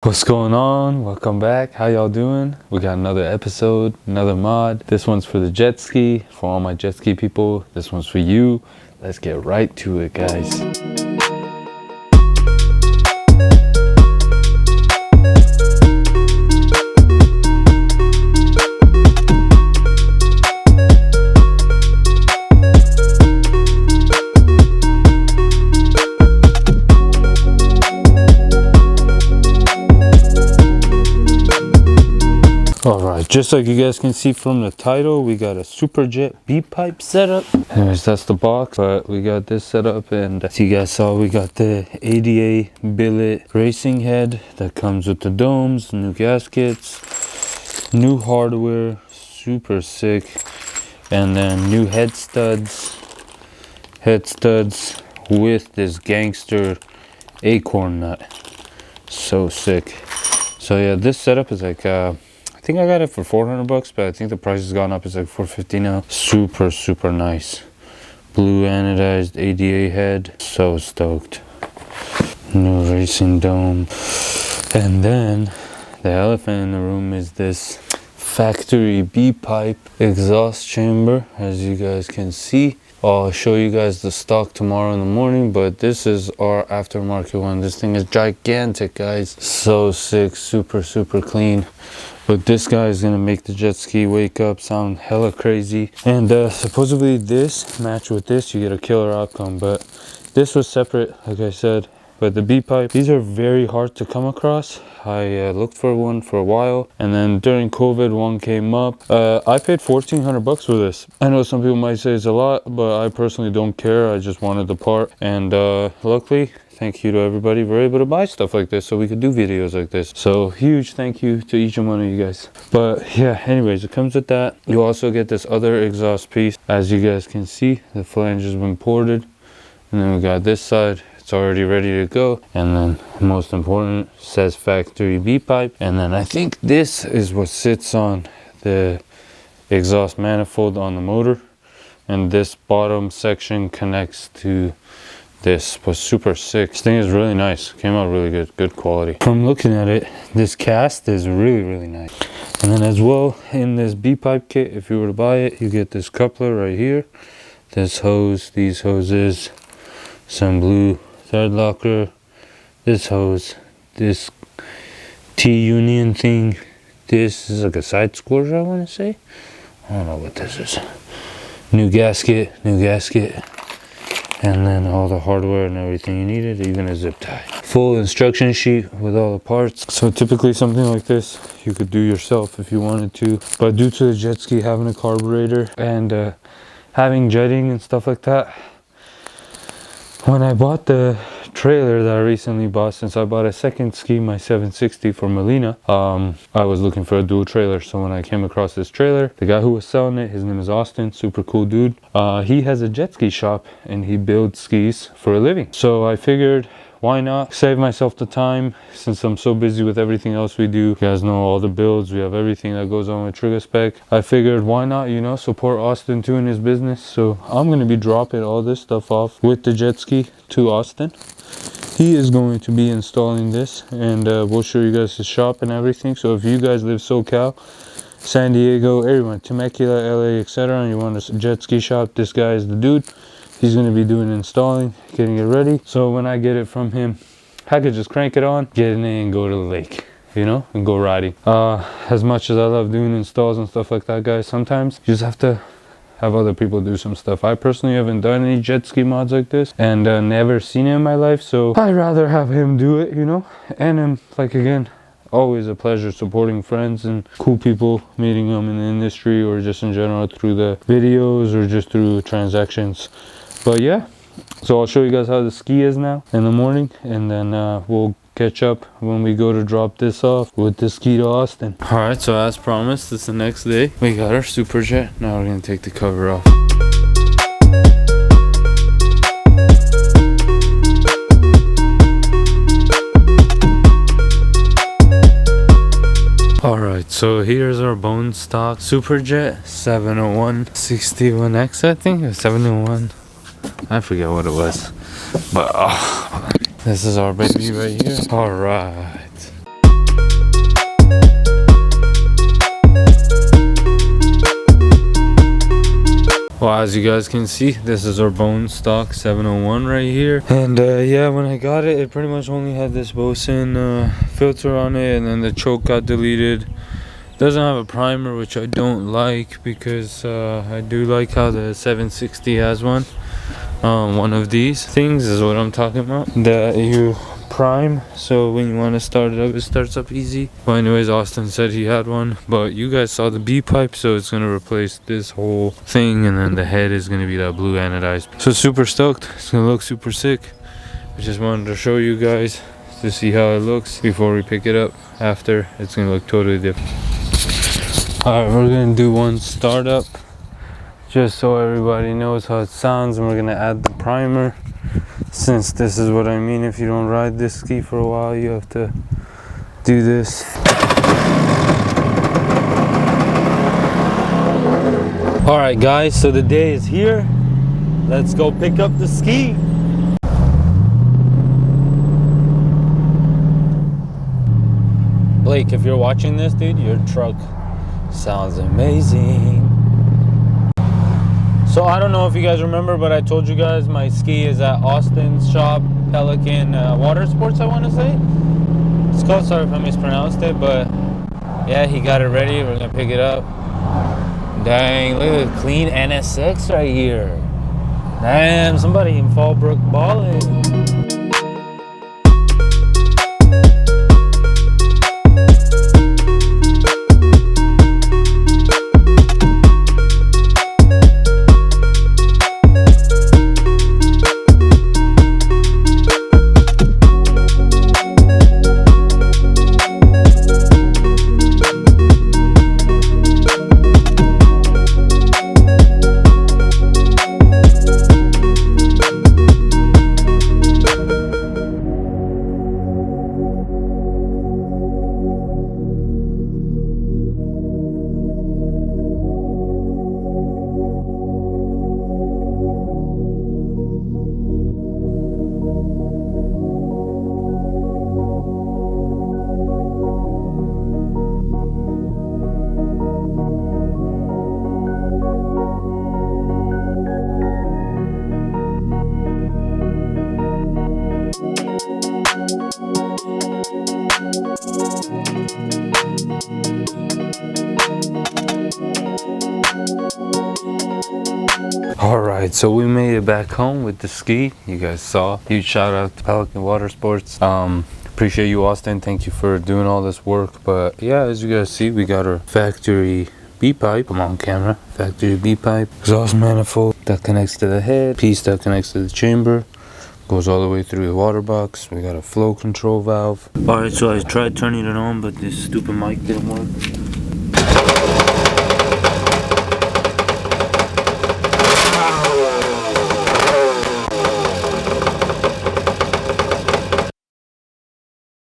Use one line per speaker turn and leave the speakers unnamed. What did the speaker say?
What's going on? Welcome back. How y'all doing? We got another episode, another mod. This one's for the jet ski, for all my jet ski people. This one's for you. Let's get right to it, guys. Alright, just like you guys can see from the title, we got a SuperJet B-pipe setup. Anyways, that's the box, but we got this setup, and as you guys saw, we got the ADA Billet racing head that comes with the domes, new gaskets, new hardware, super sick, and then new head studs with this gangster acorn nut. So sick. So yeah, this setup is like I think I got it for 400 bucks, but I think the price has gone up. It's like 450 now. Super nice. Blue anodized ADA head. So stoked. New racing dome. And then the elephant in the room is this factory B-pipe exhaust chamber, as you guys can see. I'll show you guys the stock tomorrow in the morning, but this is our aftermarket one. This thing is gigantic, guys. So sick, super clean. But this guy is gonna make the jet ski wake up sound hella crazy. And supposedly this match with this, you get a killer outcome. But this was separate, like I said. But the B-pipe, these are very hard to come across. I looked for one for a while, and then during COVID, one came up. I paid 1,400 bucks for this. I know some people might say it's a lot, but I personally don't care. I just wanted the part, and luckily, thank you to everybody, we're able to buy stuff like this so we could do videos like this. So huge thank you to each and one of you guys. But yeah, anyways, it comes with that. You also get this other exhaust piece. As you guys can see, the flange has been ported, and then we got this side. It's already ready to go. And then most important, says factory B-pipe. And then I think this is what sits on the exhaust manifold on the motor, and this bottom section connects to this. Was super sick. This thing is really nice. Came out really good quality. From looking at it, this cast is really nice. And then as well, in this B-pipe kit, if you were to buy it, you get this coupler right here, this hose, these hoses, some blue thread locker, this hose, this T-union thing. This is like a side squirter, I want to say. I don't know what this is. New gasket, and then all the hardware and everything you needed, even a zip tie. Full instruction sheet with all the parts. So typically something like this you could do yourself if you wanted to, but due to the jet ski having a carburetor and having jetting and stuff like that, when I bought the trailer that I recently bought, since I bought a second ski, my 760 for Melina, I was looking for a dual trailer. So when I came across this trailer, the guy who was selling it, his name is Austin, super cool dude. He has a jet ski shop and he builds skis for a living. So I figured, why not save myself the time, since I'm so busy with everything else we do. You guys know all the builds, we have everything that goes on with Trigga spec. I figured, why not, you know, support Austin too in his business. So I'm going to be dropping all this stuff off with the jet ski to Austin. He is going to be installing this, and we'll show you guys his shop and everything. So if you guys live SoCal, San Diego, everyone, Temecula, LA, etc., and you want a jet ski shop, this guy is the dude. He's going to be doing installing, getting it ready. So when I get it from him, I could just crank it on, get in it, and go to the lake, you know, and go riding. As much as I love doing installs and stuff like that, guys, sometimes you just have to have other people do some stuff. I personally haven't done any jet ski mods like this, and never seen it in my life, so I'd rather have him do it, you know. And like, again, always a pleasure supporting friends and cool people, meeting them in the industry or just in general through the videos or just through transactions. But yeah, so I'll show you guys how the ski is now in the morning, and then we'll catch up when we go to drop this off with the ski to Austin. All right, so as promised, it's the next day. We got our SuperJet. Now we're gonna take the cover off. Alright, so here's our bone stock SuperJet 701-61X, I think, 701. I forget what it was. But this is our baby right here. Alright. Well, as you guys can see, this is our bone stock 701 right here. And yeah, when I got it, it pretty much only had this Bosun filter on it, and then the choke got deleted. Doesn't have a primer, which I don't like, because I do like how the 760 has one. One of these things is what I'm talking about, that you prime, so when you want to start it up, it starts up easy. Well, anyways, Austin said he had one, but you guys saw the B pipe, so it's going to replace this whole thing, and then the head is going to be that blue anodized. So super stoked. It's going to look super sick. I just wanted to show you guys to see how it looks before we pick it up. After, it's going to look totally different. Alright, we're going to do one startup just so everybody knows how it sounds, and we're going to add the primer. Since this is what I mean, if you don't ride this ski for a while, you have to do this. Alright guys, so the day is here. Let's go pick up the ski. Blake, if you're watching this, dude, your truck sounds amazing. So I don't know if you guys remember, but I told you guys my ski is at Austin's shop, Pelican Watersports, I want to say. It's called, sorry if I mispronounced it, but yeah, he got it ready. We're gonna pick it up. Dang, look at the clean NSX right here. Damn, somebody in Fallbrook balling. Alright, so we made it back home with the ski. You guys saw. Huge shout out to Pelican Watersports. Appreciate you, Austin. Thank you for doing all this work. But yeah, as you guys see, we got our factory B pipe. I'm on camera. Factory B pipe. Exhaust manifold that connects to the head. Piece that connects to the chamber. Goes all the way through the water box. We got a flow control valve. Alright, so I tried turning it on, but this stupid mic didn't work.